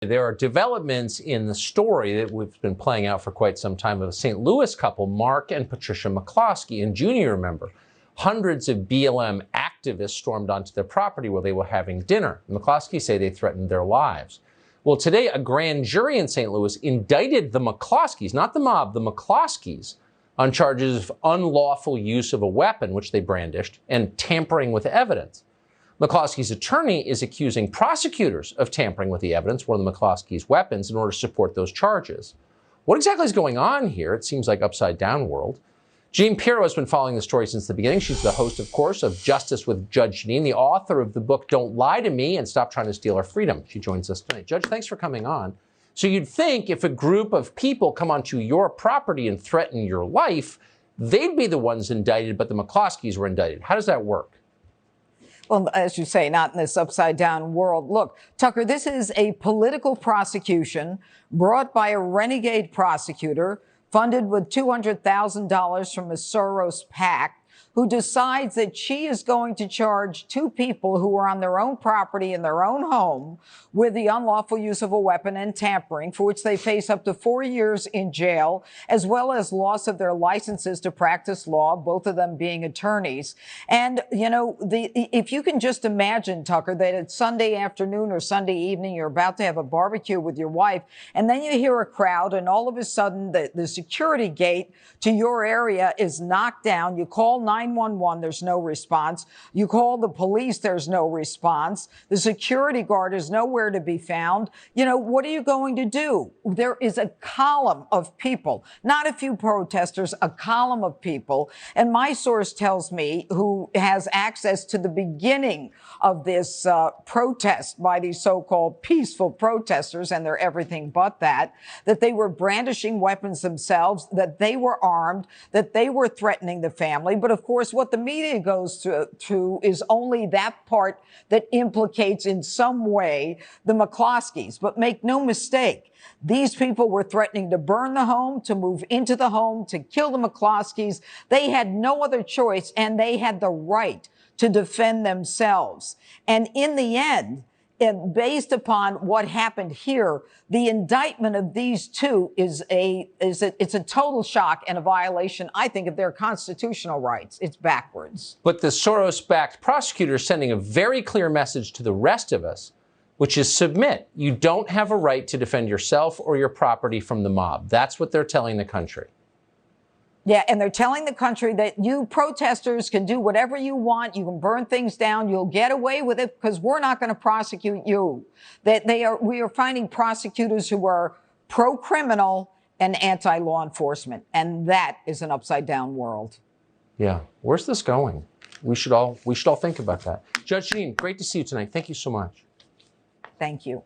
There are developments in the story that we've been playing out for quite some time of a St. Louis couple, Mark and Patricia McCloskey. In June, you remember, hundreds of BLM activists stormed onto their property where they were having dinner. The McCloskey say they threatened their lives. Well, today, a grand jury in St. Louis indicted the McCloskeys, not the mob, the McCloskeys, on charges of unlawful use of a weapon, which they brandished, and tampering with evidence. McCloskey's attorney is accusing prosecutors of tampering with the evidence, one of the McCloskey's weapons, in order to support those charges. What exactly is going on here? It seems like upside down world. Jeanine Pirro has been following the story since the beginning. She's the host, of course, of Justice with Judge Jeanine, the author of the book Don't Lie to Me and Stop Trying to Steal Our Freedom. She joins us tonight. Judge, thanks for coming on. So you'd think if a group of people come onto your property and threaten your life, they'd be the ones indicted, but the McCloskeys were indicted. How does that work? Well, as you say, not in this upside down world. Look, Tucker, this is a political prosecution brought by a renegade prosecutor funded with $200,000 from a Soros PAC, who decides that she is going to charge two people who were on their own property in their own home with the unlawful use of a weapon and tampering, for which they face up to 4 years in jail, as well as loss of their licenses to practice law, both of them being attorneys. And, you know, if you can just imagine, Tucker, that it's Sunday afternoon or Sunday evening, you're about to have a barbecue with your wife, and then you hear a crowd, and all of a sudden the security gate to your area is knocked down. You call 911, there's no response. You call the police, there's no response. The security guard is nowhere to be found. You know, what are you going to do? There is a column of people, not a few protesters, a column of people. And my source tells me, who has access to the beginning of this protest by these so-called peaceful protesters, and they're everything but that they were brandishing weapons themselves, that they were armed, that they were threatening the family. But of course, what the media goes to is only that part that implicates in some way the McCloskeys. But make no mistake, these people were threatening to burn the home, to move into the home, to kill the McCloskeys. They had no other choice, and they had the right to defend themselves. And in the end, based upon what happened here, the indictment of these two is a total shock and a violation, I think, of their constitutional rights. It's backwards. But the Soros-backed prosecutor is sending a very clear message to the rest of us, which is submit. You don't have a right to defend yourself or your property from the mob. That's what they're telling the country. Yeah, and they're telling the country that you protesters can do whatever you want. You can burn things down. You'll get away with it because we're not going to prosecute you. We are finding prosecutors who are pro-criminal and anti-law enforcement. And that is an upside down world. Yeah. Where's this going? We should all think about that. Judge Jeanine, great to see you tonight. Thank you so much. Thank you.